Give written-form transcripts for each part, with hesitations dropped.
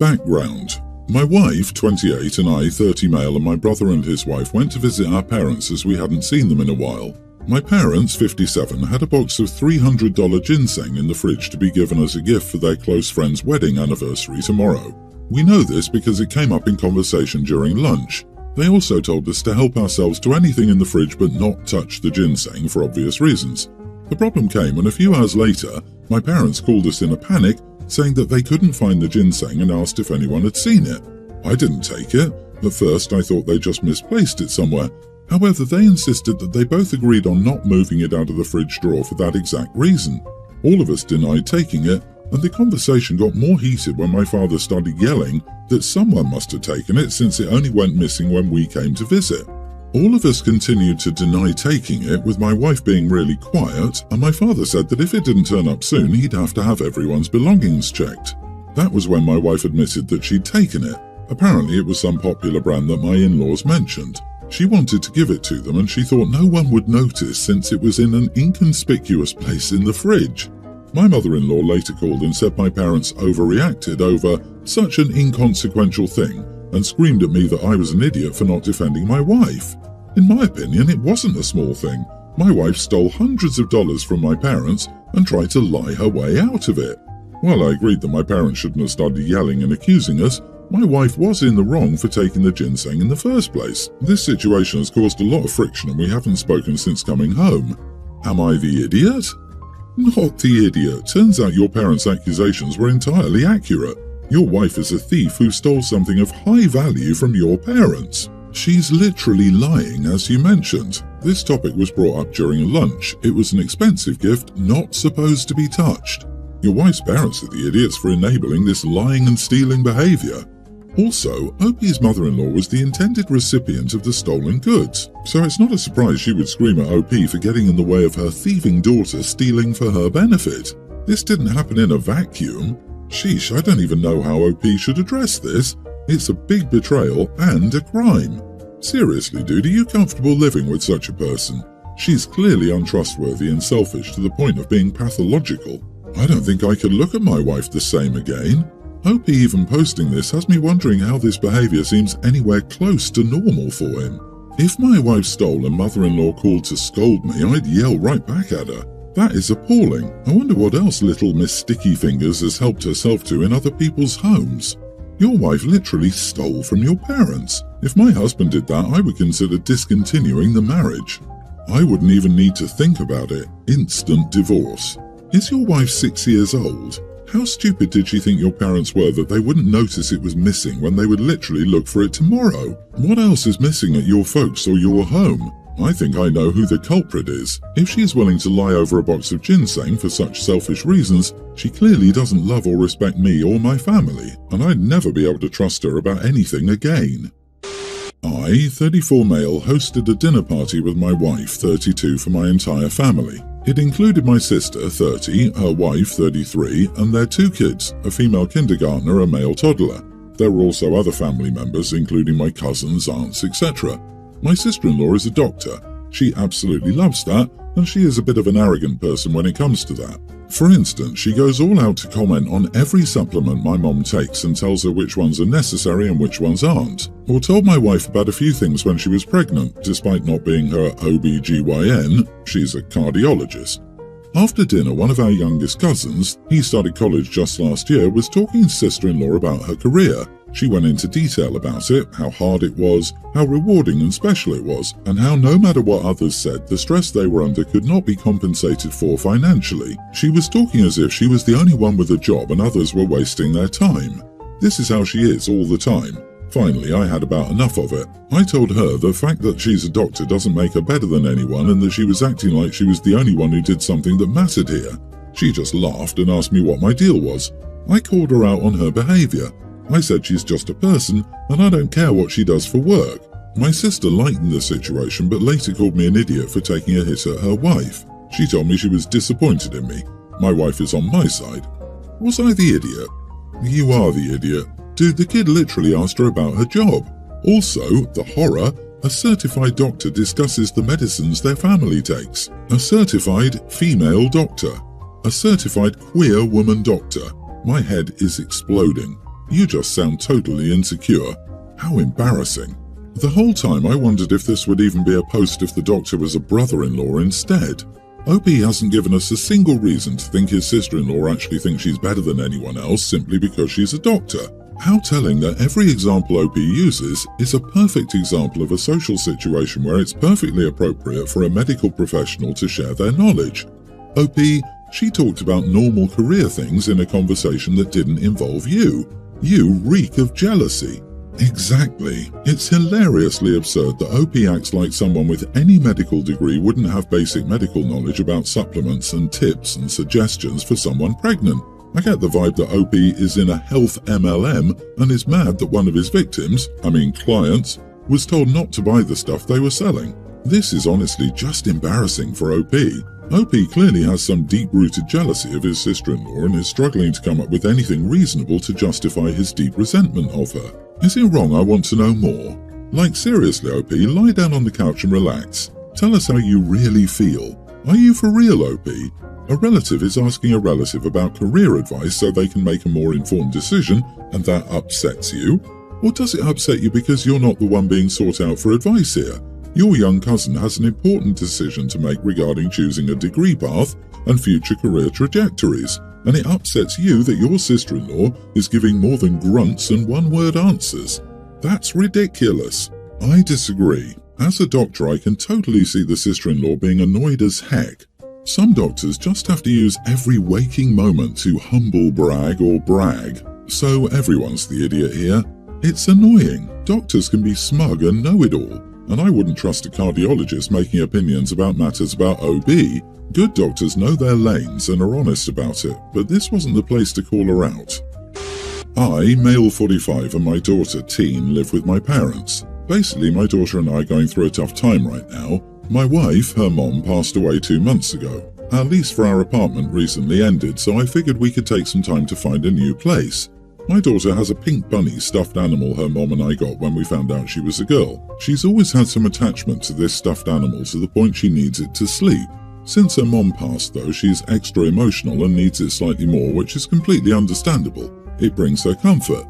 Background. My wife, 28, and I, 30 male, and my brother and his wife went to visit our parents as we hadn't seen them in a while. My parents, 57, had a box of $300 ginseng in the fridge to be given as a gift for their close friend's wedding anniversary tomorrow. We know this because it came up in conversation during lunch. They also told us to help ourselves to anything in the fridge but not touch the ginseng for obvious reasons. The problem came when a few hours later, my parents called us in a panic, saying that they couldn't find the ginseng and asked if anyone had seen it. I didn't take it. At first, I thought they just misplaced it somewhere. However, they insisted that they both agreed on not moving it out of the fridge drawer for that exact reason. All of us denied taking it, and the conversation got more heated when my father started yelling that someone must have taken it since it only went missing when we came to visit. All of us continued to deny taking it, with my wife being really quiet, and my father said that if it didn't turn up soon, he'd have to have everyone's belongings checked. That was when my wife admitted that she'd taken it. Apparently it was some popular brand that my in-laws mentioned. She wanted to give it to them, and she thought no one would notice since it was in an inconspicuous place in the fridge. My mother-in-law later called and said my parents overreacted over such an inconsequential thing and screamed at me that I was an idiot for not defending my wife. In my opinion, it wasn't a small thing. My wife stole hundreds of dollars from my parents and tried to lie her way out of it. While I agreed that my parents shouldn't have started yelling and accusing us, my wife was in the wrong for taking the ginseng in the first place. This situation has caused a lot of friction and we haven't spoken since coming home. Am I the idiot? Not the idiot. Turns out your parents' accusations were entirely accurate. Your wife is a thief who stole something of high value from your parents. She's literally lying, as you mentioned. This topic was brought up during lunch. It was an expensive gift, not supposed to be touched. Your wife's parents are the idiots for enabling this lying and stealing behavior. Also, OP's mother-in-law was the intended recipient of the stolen goods, so it's not a surprise she would scream at OP for getting in the way of her thieving daughter stealing for her benefit. This didn't happen in a vacuum. Sheesh, I don't even know how OP should address this. It's a big betrayal and a crime. Seriously, dude, are you comfortable living with such a person? She's clearly untrustworthy and selfish to the point of being pathological. I don't think I could look at my wife the same again. OP even posting this has me wondering how this behavior seems anywhere close to normal for him. If my wife stole and mother-in-law called to scold me, I'd yell right back at her. That is appalling. I wonder what else little Miss Sticky Fingers has helped herself to in other people's homes. Your wife literally stole from your parents. If my husband did that, I would consider discontinuing the marriage. I wouldn't even need to think about it. Instant divorce. Is your wife 6 years old? How stupid did she think your parents were that they wouldn't notice it was missing when they would literally look for it tomorrow? What else is missing at your folks or your home? I think I know who the culprit is. If she is willing to lie over a box of ginseng for such selfish reasons, she clearly doesn't love or respect me or my family, and I'd never be able to trust her about anything again. I, 34 male, hosted a dinner party with my wife, 32, for my entire family. It included my sister, 30, her wife, 33, and their 2 kids, a female kindergartner, a male toddler. There were also other family members, including my cousins, aunts, etc. My sister-in-law is a doctor. She absolutely loves that, and she is a bit of an arrogant person when it comes to that. For instance, she goes all out to comment on every supplement my mom takes and tells her which ones are necessary and which ones aren't. Or told my wife about a few things when she was pregnant, despite not being her OBGYN, she's a cardiologist. After dinner, one of our youngest cousins, he started college just last year, was talking to sister-in-law about her career. She went into detail about it, how hard it was, how rewarding and special it was, and how no matter what others said, the stress they were under could not be compensated for financially. She was talking as if she was the only one with a job and others were wasting their time. This is how she is all the time. Finally, I had about enough of it. I told her the fact that she's a doctor doesn't make her better than anyone and that she was acting like she was the only one who did something that mattered here. She just laughed and asked me what my deal was. I called her out on her behavior. I said she's just a person and I don't care what she does for work. My sister lightened the situation but later called me an idiot for taking a hit at her wife. She told me she was disappointed in me. My wife is on my side. Was I the idiot? You are the idiot. Dude, the kid literally asked her about her job. Also, the horror, a certified doctor discusses the medicines their family takes. A certified female doctor. A certified queer woman doctor. My head is exploding. You just sound totally insecure. How embarrassing. The whole time I wondered if this would even be a post if the doctor was a brother-in-law instead. OP hasn't given us a single reason to think his sister-in-law actually thinks she's better than anyone else simply because she's a doctor. How telling that every example OP uses is a perfect example of a social situation where it's perfectly appropriate for a medical professional to share their knowledge. OP, she talked about normal career things in a conversation that didn't involve you. You reek of jealousy. Exactly. It's hilariously absurd that OP acts like someone with any medical degree wouldn't have basic medical knowledge about supplements and tips and suggestions for someone pregnant. I get the vibe that OP is in a health MLM and is mad that one of his clients, was told not to buy the stuff they were selling. This is honestly just embarrassing for OP. OP clearly has some deep-rooted jealousy of his sister-in-law and is struggling to come up with anything reasonable to justify his deep resentment of her. Is it wrong? I want to know more. Like seriously, OP, lie down on the couch and relax. Tell us how you really feel. Are you for real, OP? A relative is asking a relative about career advice so they can make a more informed decision, and that upsets you? Or does it upset you because you're not the one being sought out for advice here? Your young cousin has an important decision to make regarding choosing a degree path and future career trajectories, and it upsets you that your sister-in-law is giving more than grunts and one-word answers. That's ridiculous. I disagree. As a doctor, I can totally see the sister-in-law being annoyed as heck. Some doctors just have to use every waking moment to humble brag or brag. So everyone's the idiot here. It's annoying. Doctors can be smug and know-it-all, and I wouldn't trust a cardiologist making opinions about matters about OB. Good doctors know their lanes and are honest about it, but this wasn't the place to call her out. I, male 45, and my daughter, teen, live with my parents. Basically, my daughter and I are going through a tough time right now. My wife, her mom, passed away 2 months ago. Our lease for our apartment recently ended, so I figured we could take some time to find a new place. My daughter has a pink bunny stuffed animal her mom and I got when we found out she was a girl. She's always had some attachment to this stuffed animal to the point she needs it to sleep. Since her mom passed though, she's extra emotional and needs it slightly more, which is completely understandable. It brings her comfort.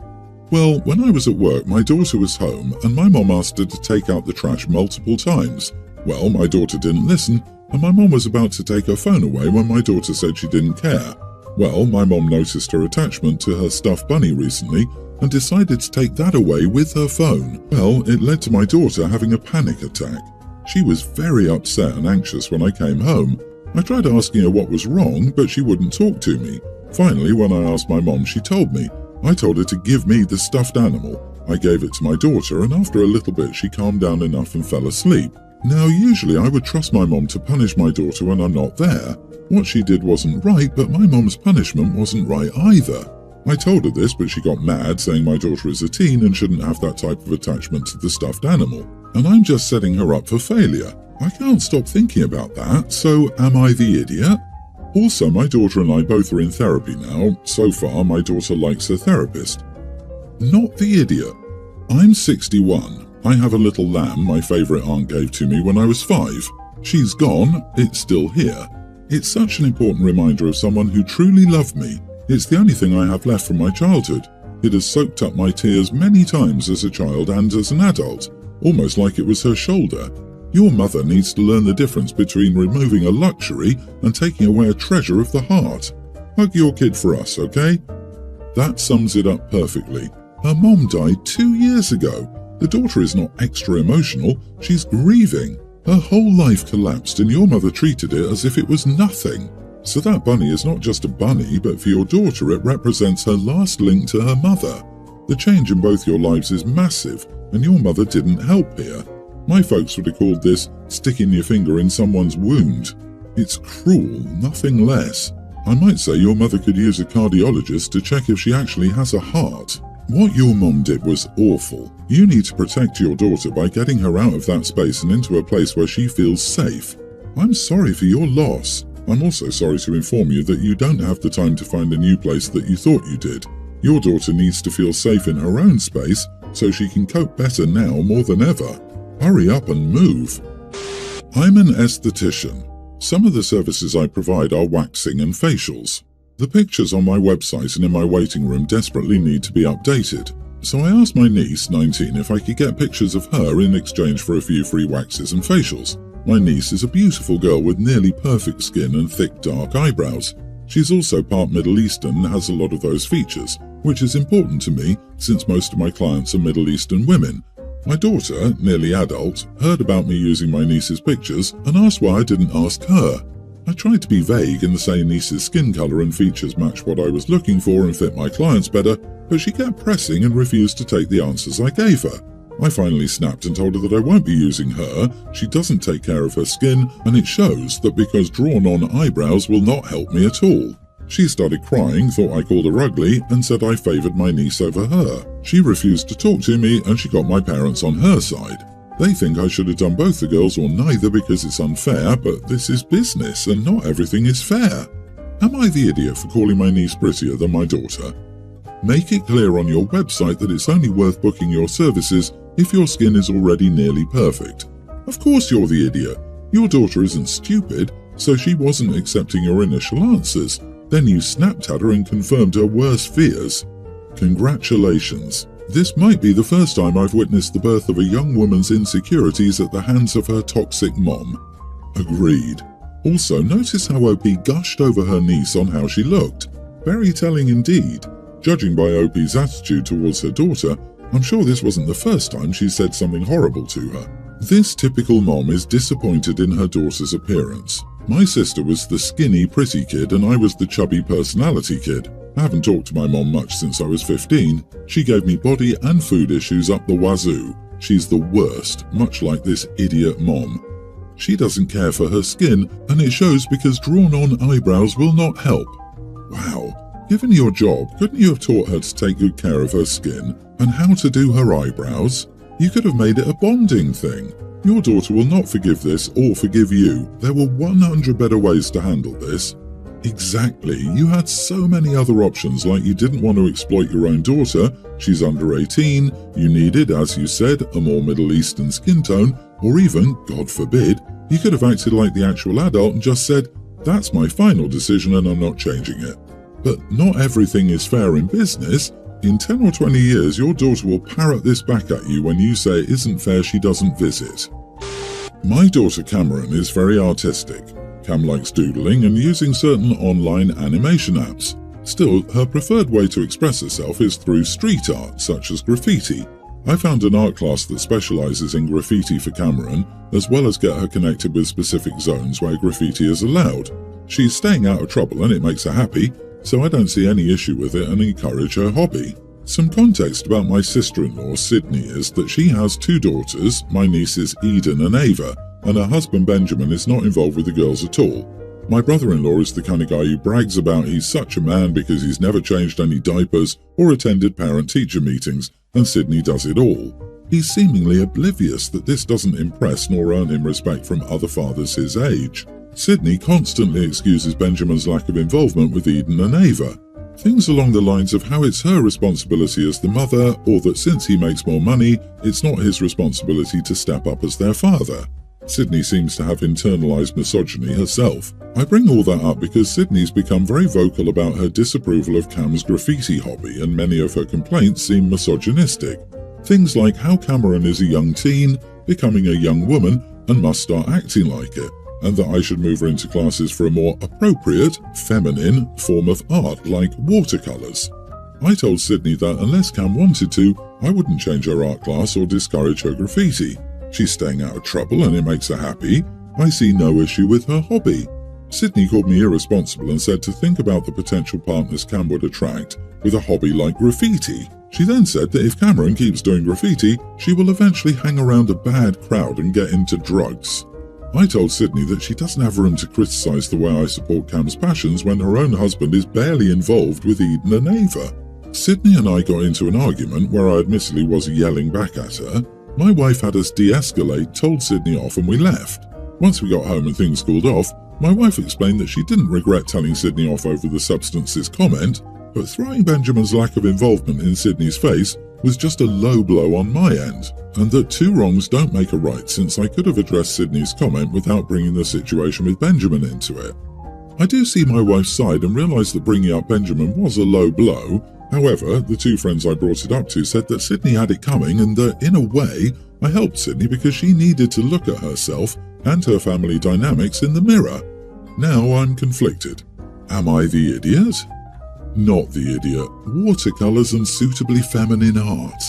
Well, when I was at work, my daughter was home and my mom asked her to take out the trash multiple times. Well, my daughter didn't listen, and my mom was about to take her phone away when my daughter said she didn't care. Well, my mom noticed her attachment to her stuffed bunny recently and decided to take that away with her phone. Well, it led to my daughter having a panic attack. She was very upset and anxious when I came home. I tried asking her what was wrong, but she wouldn't talk to me. Finally, when I asked my mom, she told me. I told her to give me the stuffed animal. I gave it to my daughter, and after a little bit she calmed down enough and fell asleep. Now, usually I would trust my mom to punish my daughter when I'm not there. What she did wasn't right, but my mom's punishment wasn't right either. I told her this, but she got mad, saying my daughter is a teen and shouldn't have that type of attachment to the stuffed animal. And I'm just setting her up for failure. I can't stop thinking about that, so am I the idiot? Also, my daughter and I both are in therapy now. So far, my daughter likes her therapist. Not the idiot. I'm 61. I have a little lamb my favourite aunt gave to me when I was 5. She's gone, it's still here. It's such an important reminder of someone who truly loved me. It's the only thing I have left from my childhood. It has soaked up my tears many times as a child and as an adult, almost like it was her shoulder. Your mother needs to learn the difference between removing a luxury and taking away a treasure of the heart. Hug your kid for us, okay? That sums it up perfectly. Her mom died 2 years ago. The daughter is not extra emotional, she's grieving. Her whole life collapsed and your mother treated it as if it was nothing. So that bunny is not just a bunny, but for your daughter it represents her last link to her mother. The change in both your lives is massive, and your mother didn't help here. My folks would have called this sticking your finger in someone's wound. It's cruel, nothing less. I might say your mother could use a cardiologist to check if she actually has a heart. What your mom did was awful. You need to protect your daughter by getting her out of that space and into a place where she feels safe. I'm sorry for your loss. I'm also sorry to inform you that you don't have the time to find a new place that you thought you did. Your daughter needs to feel safe in her own space so she can cope better now more than ever. Hurry up and move. I'm an esthetician. Some of the services I provide are waxing and facials. The pictures on my website and in my waiting room desperately need to be updated. So I asked my niece, 19, if I could get pictures of her in exchange for a few free waxes and facials. My niece is a beautiful girl with nearly perfect skin and thick dark eyebrows. She's also part Middle Eastern and has a lot of those features, which is important to me since most of my clients are Middle Eastern women. My daughter, nearly adult, heard about me using my niece's pictures and asked why I didn't ask her. I tried to be vague and say niece's skin colour and features match what I was looking for and fit my clients better, but she kept pressing and refused to take the answers I gave her. I finally snapped and told her that I won't be using her, she doesn't take care of her skin, and it shows that because drawn-on eyebrows will not help me at all. She started crying, thought I called her ugly, and said I favoured my niece over her. She refused to talk to me and she got my parents on her side. They think I should have done both the girls or neither because it's unfair, but this is business and not everything is fair. Am I the idiot for calling my niece prettier than my daughter? Make it clear on your website that it's only worth booking your services if your skin is already nearly perfect. Of course you're the idiot. Your daughter isn't stupid, so she wasn't accepting your initial answers. Then you snapped at her and confirmed her worst fears. Congratulations. This might be the first time I've witnessed the birth of a young woman's insecurities at the hands of her toxic mom. Agreed. Also, notice how OP gushed over her niece on how she looked. Very telling indeed. Judging by OP's attitude towards her daughter, I'm sure this wasn't the first time she said something horrible to her. This typical mom is disappointed in her daughter's appearance. My sister was the skinny, pretty kid and I was the chubby personality kid. I haven't talked to my mom much since I was 15. She gave me body and food issues up the wazoo. She's the worst, much like this idiot mom. She doesn't care for her skin, and it shows because drawn-on eyebrows will not help. Wow, given your job, couldn't you have taught her to take good care of her skin and how to do her eyebrows? You could have made it a bonding thing. Your daughter will not forgive this or forgive you. There were 100 better ways to handle this. Exactly, you had so many other options, like you didn't want to exploit your own daughter, she's under 18, you needed, as you said, a more Middle Eastern skin tone, or even, God forbid, you could have acted like the actual adult and just said, that's my final decision and I'm not changing it. But not everything is fair in business. In 10 or 20 years, your daughter will parrot this back at you when you say it isn't fair she doesn't visit. My daughter Cameron is very artistic. Cam likes doodling and using certain online animation apps. Still, her preferred way to express herself is through street art, such as graffiti. I found an art class that specializes in graffiti for Cameron, as well as get her connected with specific zones where graffiti is allowed. She's staying out of trouble and it makes her happy, so I don't see any issue with it and encourage her hobby. Some context about my sister-in-law, Sydney, is that she has 2 daughters, my nieces Eden and Ava, and her husband Benjamin is not involved with the girls at all. My brother-in-law is the kind of guy who brags about he's such a man because he's never changed any diapers or attended parent-teacher meetings, and Sydney does it all. He's seemingly oblivious that this doesn't impress nor earn him respect from other fathers his age. Sydney constantly excuses Benjamin's lack of involvement with Eden and Ava. Things along the lines of how it's her responsibility as the mother, or that since he makes more money, it's not his responsibility to step up as their father. Sydney seems to have internalized misogyny herself. I bring all that up because Sydney's become very vocal about her disapproval of Cam's graffiti hobby, and many of her complaints seem misogynistic. Things like how Cameron is a young teen, becoming a young woman, and must start acting like it, and that I should move her into classes for a more appropriate, feminine form of art like watercolours. I told Sydney that unless Cam wanted to, I wouldn't change her art class or discourage her graffiti. She's staying out of trouble and it makes her happy. I see no issue with her hobby. Sydney called me irresponsible and said to think about the potential partners Cam would attract with a hobby like graffiti. She then said that if Cameron keeps doing graffiti, she will eventually hang around a bad crowd and get into drugs. I told Sydney that she doesn't have room to criticise the way I support Cam's passions when her own husband is barely involved with Eden and Ava. Sydney and I got into an argument where I admittedly was yelling back at her. My wife had us de-escalate, told Sydney off and we left. Once we got home and things cooled off, my wife explained that she didn't regret telling Sydney off over the substances comment, but throwing Benjamin's lack of involvement in Sydney's face was just a low blow on my end, and that 2 wrongs don't make a right since I could have addressed Sydney's comment without bringing the situation with Benjamin into it. I do see my wife's side and realise that bringing up Benjamin was a low blow. However, the two friends I brought it up to said that Sydney had it coming and that, in a way, I helped Sydney because she needed to look at herself and her family dynamics in the mirror. Now I'm conflicted. Am I the idiot? Not the idiot. Watercolours and suitably feminine art.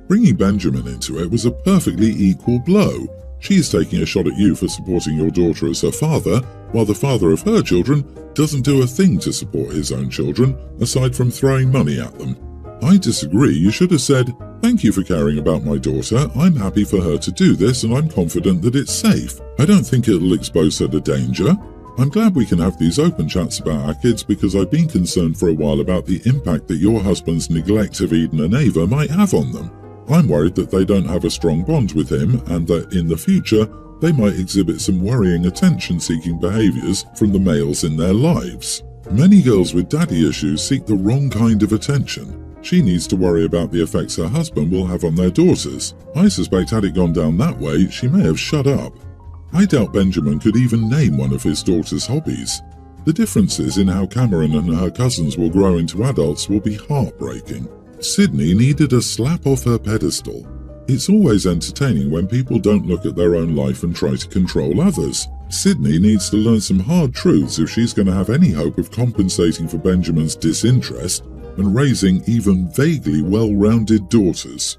Bringing Benjamin into it was a perfectly equal blow. She is taking a shot at you for supporting your daughter as her father, while the father of her children doesn't do a thing to support his own children, aside from throwing money at them. I disagree. You should have said, "Thank you for caring about my daughter. I'm happy for her to do this and I'm confident that it's safe. I don't think it'll expose her to danger. I'm glad we can have these open chats about our kids because I've been concerned for a while about the impact that your husband's neglect of Eden and Ava might have on them. I'm worried that they don't have a strong bond with him and that in the future they might exhibit some worrying attention-seeking behaviours from the males in their lives. Many girls with daddy issues seek the wrong kind of attention. She needs to worry about the effects her husband will have on their daughters. I suspect had it gone down that way, she may have shut up. I doubt Benjamin could even name one of his daughter's hobbies. The differences in how Cameron and her cousins will grow into adults will be heartbreaking. Sydney needed a slap off her pedestal. It's always entertaining when people don't look at their own life and try to control others. Sydney needs to learn some hard truths if she's going to have any hope of compensating for Benjamin's disinterest and raising even vaguely well-rounded daughters.